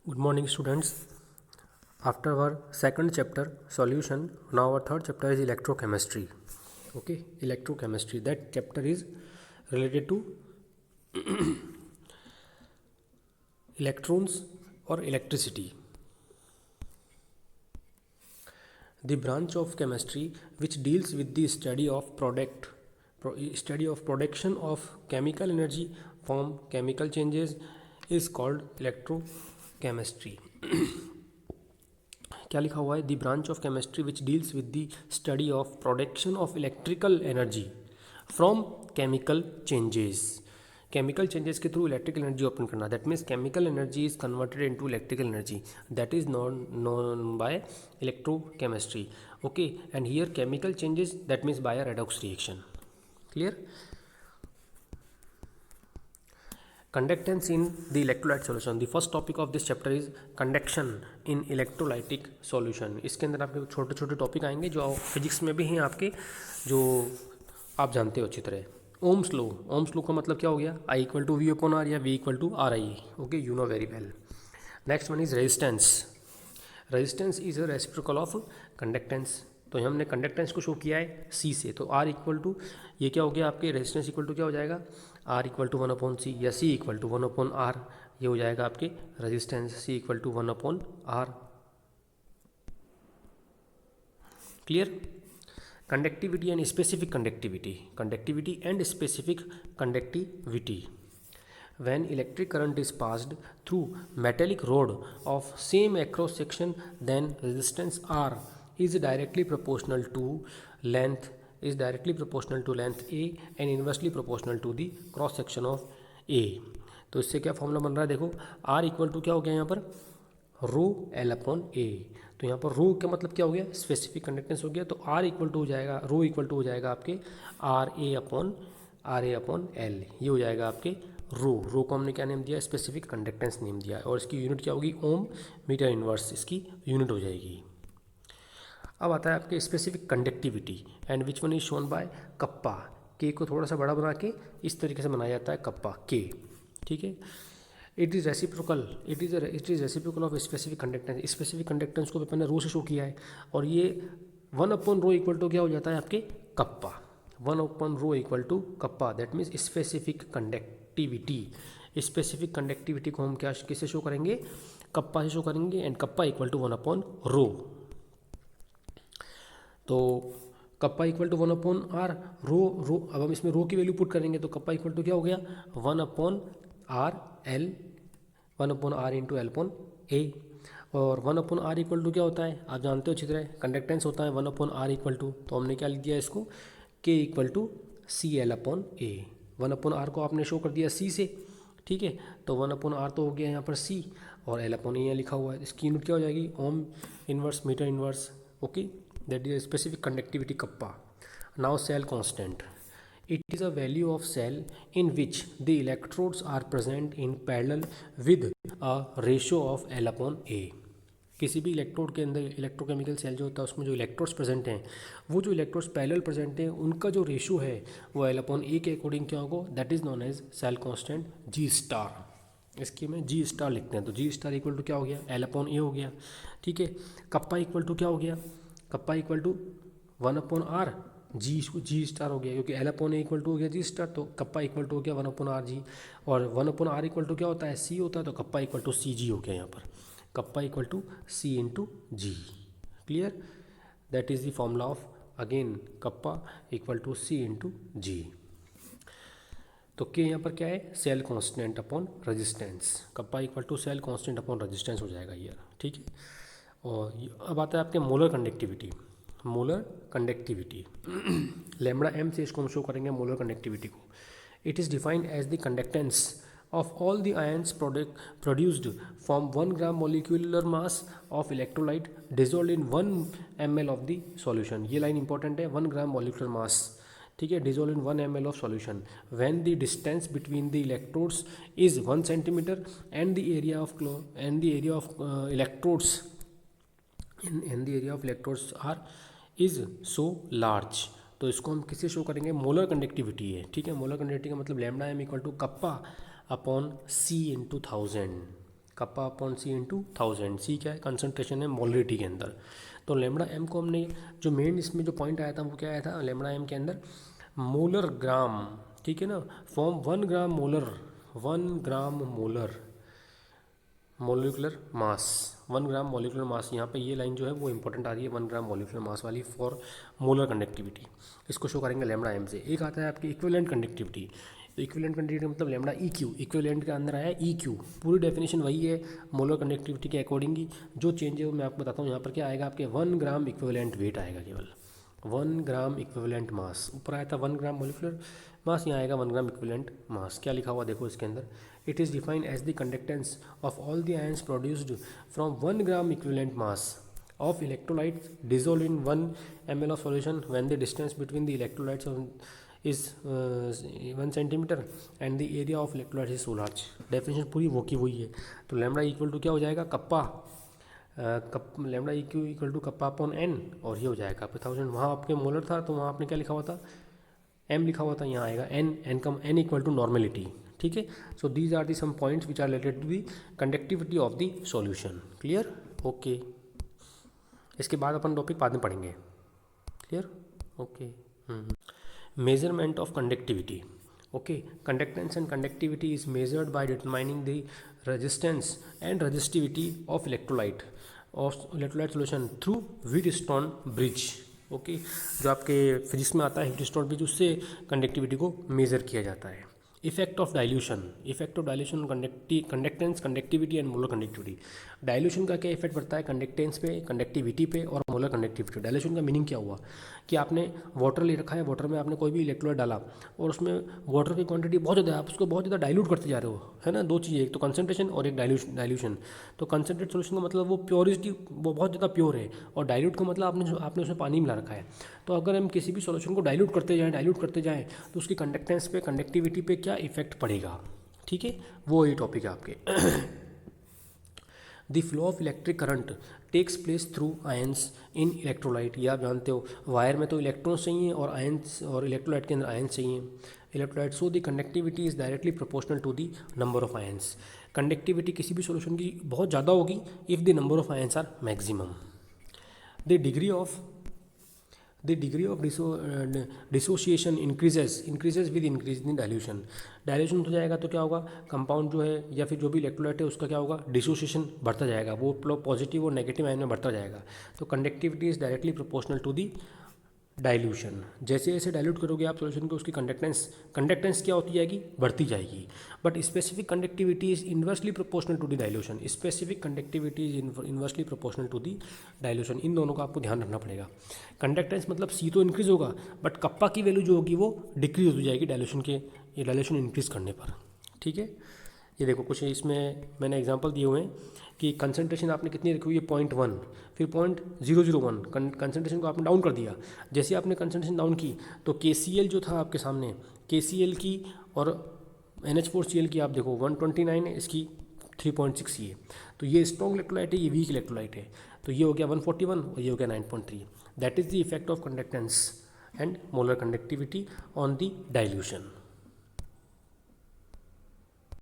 Good morning, students. After our second chapter, solution, now our third chapter is electrochemistry. Okay, electrochemistry. That chapter is related to electrons or electricity. The branch of chemistry which deals with the study of production of chemical energy from chemical changes is called electrochemistry. क्या लिखा हुआ है? The branch of chemistry which deals with the study of production of electrical energy from chemical changes. Chemical changes के through electrical energy open करना. That means chemical energy is converted into electrical energy. That is known by electrochemistry. Okay, and here chemical changes that means by a redox reaction. Clear? Conductance in the electrolyte solution. The first topic of this chapter is conduction in electrolytic solution. इसके अंदर आपके छोटे छोटे topic आएंगे जो physics में भी हैं आपके, जो आप जानते हो अच्छी तरह. Ohm's law. ओम्स लॉ का मतलब क्या हो गया? I equal to V upon R या V equal to R I. Okay, you know very well. Next one is resistance. Resistance is a reciprocal of conductance. तो हमने कंडक्टेंस को show किया है सी से. तो आर इक्वल टू, ये क्या हो गया आपके, रेजिस्टेंस इक्वल टू क्या हो जाएगा? आर इक्वल टू 1/c या सी इक्वल टू 1/r. ये हो जाएगा आपके resistance. C equal to 1/r. Clear? Conductivity and specific conductivity. Conductivity and specific conductivity. When electric current is passed through metallic rod of same across section, then resistance R is directly proportional to length A and inversely proportional to the cross section of A. तो इससे क्या formula बन रहा है? देखो, R equal to क्या हो गया यहाँ पर? रो एल अपॉन ए. तो यहाँ पर रो का मतलब क्या हो गया? स्पेसिफिक कंडक्टेंस हो गया. तो R इक्वल टू हो जाएगा, रो इक्वल टू हो जाएगा आपके आर ए अपॉन एल. ये हो जाएगा आपके रो को हमने क्या नेम दिया? स्पेसिफिक कंडक्टेंस नेम दिया. और इसकी यूनिट क्या होगी? ओम मीटर इनवर्स इसकी यूनिट हो जाएगी. अब आता है आपके specific conductivity, and which one is shown by kappa. के को थोड़ा सा बड़ा बना के इस तरीके से बनाया जाता है कप्पा के. ठीक है. It is reciprocal of specific conductance. Specific conductance को मैंने रो से शो किया है, और ये 1/रो इक्वल टू क्या हो जाता है आपके? कप्पा. 1/रो equal to kappa. That means specific conductivity. Specific conductivity को हम क्या किससे शो करेंगे? कप्पा से शो करेंगे. एंड कप्पा इक्वल टू 1/रो. तो कप्पा इक्वल टू 1/r. रो अब हम इसमें रो की वैल्यू पुट करेंगे तो कप्पा इक्वल टू क्या हो गया? 1/r L, 1/r into L upon A. और 1/r इक्वल टू क्या होता है? आप जानते हो अच्छी तरह, कंडक्टेंस होता है 1/r इक्वल टू. तो हमने क्या लिख दिया इसको? K equal to C L upon A. 1/r को आपने शो कर दिया सी से. ठीक है. तो 1/r तो हो गया यहाँ पर सी, और एल अपॉन ए लिखा हुआ है. इसकी यूनिट क्या हो जाएगी? Ohm inverse metre inverse. Okay, that is specific conductivity kappa. Now cell constant. It is a value of cell in which the electrodes are present in parallel with a ratio of L upon A. किसी भी electrode के अंदर electrochemical cell जो होता है उसमें जो electrodes present हैं, वो जो इलेक्ट्रोड्स पैरेलल प्रेजेंट हैं उनका जो रेशो है वो L upon A के अकॉर्डिंग क्या होगा? That is known as cell constant G star. इसकी में G स्टार लिखते हैं. तो G स्टार इक्वल टू क्या हो गया? L upon A हो गया. ठीक है. कप्पा इक्वल टू क्या हो गया? Kappa equal to 1/r. G star हो गया, क्योंकि L upon A equal to हो गया जी स्टार. तो कप्पा इक्वल टू हो गया 1/r जी. और 1/r इक्वल टू क्या होता है? सी होता है. तो kappa equal to C G हो गया यहाँ पर. Kappa equal to C into G. Clear? That is the formula of again kappa equal to C into G. तो के यहाँ पर क्या है? Cell constant upon resistance. Kappa equal to cell constant upon resistance हो जाएगा ये. ठीक है. और अब आता है आपके molar conductivity. Molar conductivity lambda M से इसको हम शो करेंगे मोलर कंडक्टिविटी को. It is defined as the conductance of all the ions produced from 1 gram molecular mass of electrolyte dissolve in 1 ml of the solution. ये line important है. 1 gram molecular mass. ठीक है. Dissolve in 1 ml of solution when the distance between the electrodes is 1 centimetre and the area of electrodes and the area of electrodes are is so large. तो इसको हम किससे show करेंगे? Molar conductivity है. ठीक है. मोलर कंडक्टिविटी का मतलब lambda M equal to kappa upon C into 1000. Kappa upon C into 1000। C क्या है, कंसनट्रेशन है मोलरिटी के अंदर। तो लेमड़ा एम को हमने जो मेन इसमें जो पॉइंट आया था वो क्या आया था लेमड़ा एम के अंदर, मोलर ग्राम, ठीक है ना, फॉर्म 1 ग्राम मोलर, 1 ग्राम molar molecular mass, 1 gram molecular मास। यहाँ पे ये लाइन जो है वो इंपॉर्टेंट आ रही है, 1 ग्राम मोलिकुलर मास वाली फॉर मोलर कंडक्टिविटी। इसको शो करेंगे लेमड़ा एम से। एक आता है आपकी इक्विवेलेंट कंडक्टिविटी। तो इक्विवेलेंट कंडक्टिविटी मतलब लेमड़ा ई क्यू, इक्विवेलेंट के अंदर आया ई क्यू। पूरी डेफिनेशन वही है मोलर कंडक्टिविटी के अकॉर्डिंग ही। जो चेंज है वो मैं आपको बताता हूँ। यहाँ पर क्या आएगा आपके 1 ग्राम इक्विवेलेंट वेट आएगा, केवल 1 ग्राम इक्विवेलेंट मास। ऊपर आया था 1 ग्राम मोलिकुलर मास, यहाँ आएगा 1 ग्राम इक्विवेलेंट मास। क्या लिखा हुआ देखो इसके अंदर, it is defined as the conductance of all the ions produced from 1 gram equivalent mass of electrolytes dissolved in 1 ml of solution when the distance between the electrolytes is 1 centimeter and the area of electrolytes is so large। Definition पूरी वो की वही है। तो lambda equal to क्या हो जाएगा, kappa lambda eq equal to kappa upon N, और ये हो जाएगा आपके 1000। वहाँ आपके मोलर था तो वहाँ आपने क्या लिखा हुआ था, एम लिखा हुआ था, यहाँ आएगा एन, एन कम एन इक्वल टू नॉर्मेलिटी, ठीक है। So these are the some points which are related to the conductivity of the solution. Clear, okay. इसके बाद अपन टॉपिक बाद में पढ़ेंगे। Clear, okay. Measurement of conductivity, okay. Conductance and conductivity is measured by determining the resistance and resistivity of electrolyte solution through Wheatstone bridge, okay. जो आपके physics में आता है व्हीटस्टोन ब्रिज, उससे कंडक्टिविटी को मेजर किया जाता है। Effect of dilution, effect of dilution conductance, conductivity and molar conductivity. Dilution का क्या इफेक्ट पड़ता है कंडक्टेंस पे, कंडक्टिविटी पे और मोलर कंडक्टिविटी। डाइल्यूशन का मीनिंग क्या हुआ कि आपने वाटर ले रखा है, वाटर में आपने कोई भी इलेक्ट्रोलाइट डाला और उसमें वाटर की क्वांटिटी बहुत ज़्यादा है, आप उसको बहुत ज़्यादा डाइल्यूट करते जा रहे हो, है ना। दो चीज़ें, एक तो कंसनट्रेशन और एक डाइल्यूशन। तो कंसनट्रेट सोल्यूशन का मतलब वो प्योरिटी, वो बहुत ज़्यादा प्योर है, और डाइल्यूट का मतलब आपने उसमें पानी मिला रखा है। तो अगर हम किसी भी सॉल्यूशन को डाइल्यूट करते जाएं तो उसकी कंडक्टेंस पे, कंडक्टिविटी पे क्या इफेक्ट पड़ेगा, ठीक है। वो ये टॉपिक है आपके। The flow of electric current takes place through ions in electrolyte. ये आप जानते हो, वायर में तो इलेक्ट्रॉन्स चाहिए और आयंस, और इलेक्ट्रोलाइट के अंदर आयंस चाहिए, electrolyte. So the conductivity is directly proportional to the number of ions. Conductivity किसी भी सॉल्यूशन की बहुत ज़्यादा होगी if the number of ions are maximum. The degree of dissociation increases with increase in dilution. Dilution हो जाएगा तो क्या होगा, कंपाउंड जो है या फिर जो भी इलेक्ट्रोलाइट है उसका क्या होगा, डिसोसिएशन बढ़ता जाएगा, वो पॉजिटिव और नेगेटिव आयन में बढ़ता जाएगा। तो conductivity is directly proportional to the dilution. जैसे जैसे डाइल्यूट करोगे आप सॉल्यूशन को, उसकी कंडक्टेंस क्या होती जाएगी, बढ़ती जाएगी। But specific conductivity is inversely proportional to the dilution. Specific conductivity is inversely proportional to the dilution. इन दोनों का आपको ध्यान रखना पड़ेगा। कंडक्टेंस मतलब सी तो इंक्रीज होगा, बट कप्पा की वैल्यू जो होगी वो डिक्रीज हो जाएगी डाइल्यूशन इंक्रीज करने पर, ठीक है। ये देखो कुछ इसमें मैंने एग्जांपल दिए हुए हैं कि कंसंट्रेशन आपने कितनी रखी हुई है, 0.1, फिर 0.001। कंसंट्रेशन को आपने डाउन कर दिया। जैसे आपने कंसंट्रेशन डाउन की तो KCl जो था आपके सामने, KCl की और NH4Cl की आप देखो 129 है, इसकी 3.6 ये। तो ये स्ट्रॉन्ग इलेक्ट्रोलाइट है, ये वीक इलेक्ट्रोलाइट है। तो ये हो गया 141 और ये हो गया 9.3। That is the effect of conductance and molar conductivity on the dilution.